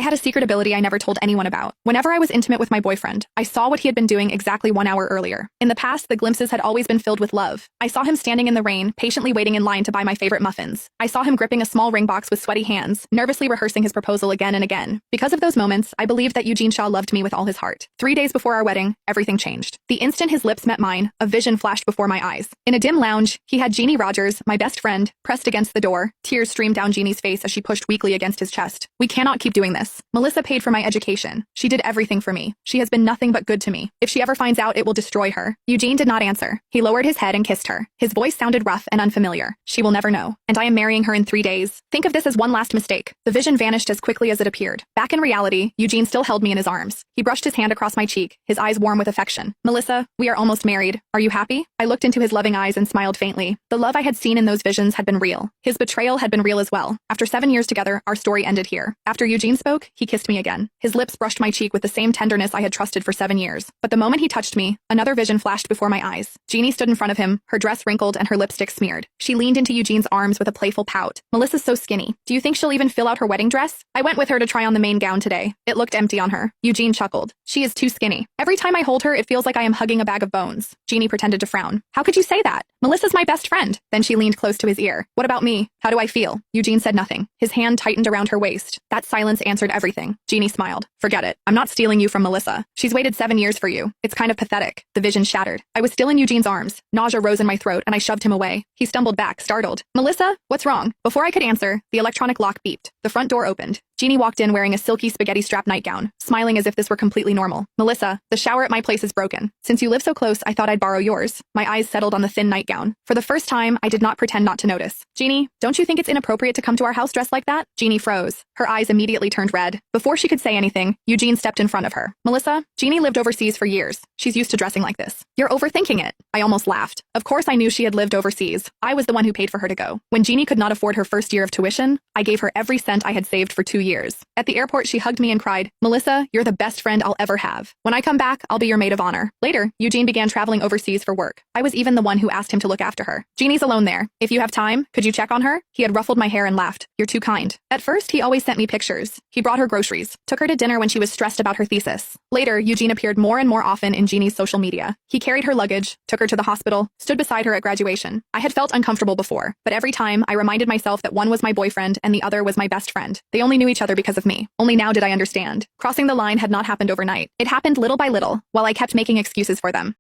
I had a secret ability I never told anyone about. Whenever I was intimate with my boyfriend, I saw what he had been doing exactly 1 hour earlier. In the past, the glimpses had always been filled with love. I saw him standing in the rain, patiently waiting in line to buy my favorite muffins. I saw him gripping a small ring box with sweaty hands, nervously rehearsing his proposal again and again. Because of those moments, I believed that Eugene Shaw loved me with all his heart. 3 days before our wedding, everything changed. The instant his lips met mine, a vision flashed before my eyes. In a dim lounge, he had Jeannie Rogers, my best friend, pressed against the door. Tears streamed down Jeannie's face as she pushed weakly against his chest. We cannot keep doing this. Melissa paid for my education. She did everything for me. She has been nothing but good to me. If she ever finds out, it will destroy her. Eugene did not answer. He lowered his head and kissed her. His voice sounded rough and unfamiliar. She will never know. And I am marrying her in 3 days. Think of this as one last mistake. The vision vanished as quickly as it appeared. Back in reality, Eugene still held me in his arms. He brushed his hand across my cheek, his eyes warm with affection. Melissa, we are almost married. Are you happy? I looked into his loving eyes and smiled faintly. The love I had seen in those visions had been real. His betrayal had been real as well. After 7 years together, our story ended here. After Eugene spoke, he kissed me again. His lips brushed my cheek with the same tenderness I had trusted for 7 years. But the moment he touched me, another vision flashed before my eyes. Jeannie stood in front of him, her dress wrinkled and her lipstick smeared. She leaned into Eugene's arms with a playful pout. Melissa's so skinny. Do you think she'll even fill out her wedding dress? I went with her to try on the main gown today. It looked empty on her. Eugene chuckled. She is too skinny. Every time I hold her, it feels like I am hugging a bag of bones. Jeannie pretended to frown. How could you say that? Melissa's my best friend. Then she leaned close to his ear. What about me? How do I feel? Eugene said nothing. His hand tightened around her waist. That silence answered everything. Jeannie smiled. Forget it. I'm not stealing you from Melissa. She's waited 7 years for you. It's kind of pathetic. The vision shattered. I was still in Eugene's arms. Nausea rose in my throat and I shoved him away. He stumbled back, startled. Melissa, what's wrong? Before I could answer, the electronic lock beeped. The front door opened. Jeannie walked in wearing a silky spaghetti strap nightgown, smiling as if this were completely normal. Melissa, the shower at my place is broken. Since you live so close, I thought I'd borrow yours. My eyes settled on the thin nightgown. For the first time, I did not pretend not to notice. Jeannie, don't you think it's inappropriate to come to our house dressed like that? Jeannie froze. Her eyes immediately turned red. Before she could say anything, Eugene stepped in front of her. Melissa, Jeannie lived overseas for years. She's used to dressing like this. You're overthinking it. I almost laughed. Of course I knew she had lived overseas. I was the one who paid for her to go. When Jeannie could not afford her first year of tuition, I gave her every cent I had saved for 2 years. At the airport, she hugged me and cried, Melissa, you're the best friend I'll ever have. When I come back, I'll be your maid of honor. Later, Eugene began traveling overseas for work. I was even the one who asked him to look after her. Jeannie's alone there. If you have time, could you check on her? He had ruffled my hair and laughed. You're too kind. At first, he always sent me pictures. He brought her groceries, took her to dinner when she was stressed about her thesis. Later, Eugene appeared more and more often in Jeannie's social media. He carried her luggage, took her to the hospital, stood beside her at graduation. I had felt uncomfortable before, but every time I reminded myself that one was my boyfriend and the other was my best friend. They only knew each other because of me. Only now did I understand. Crossing the line had not happened overnight. It happened little by little, while I kept making excuses for them.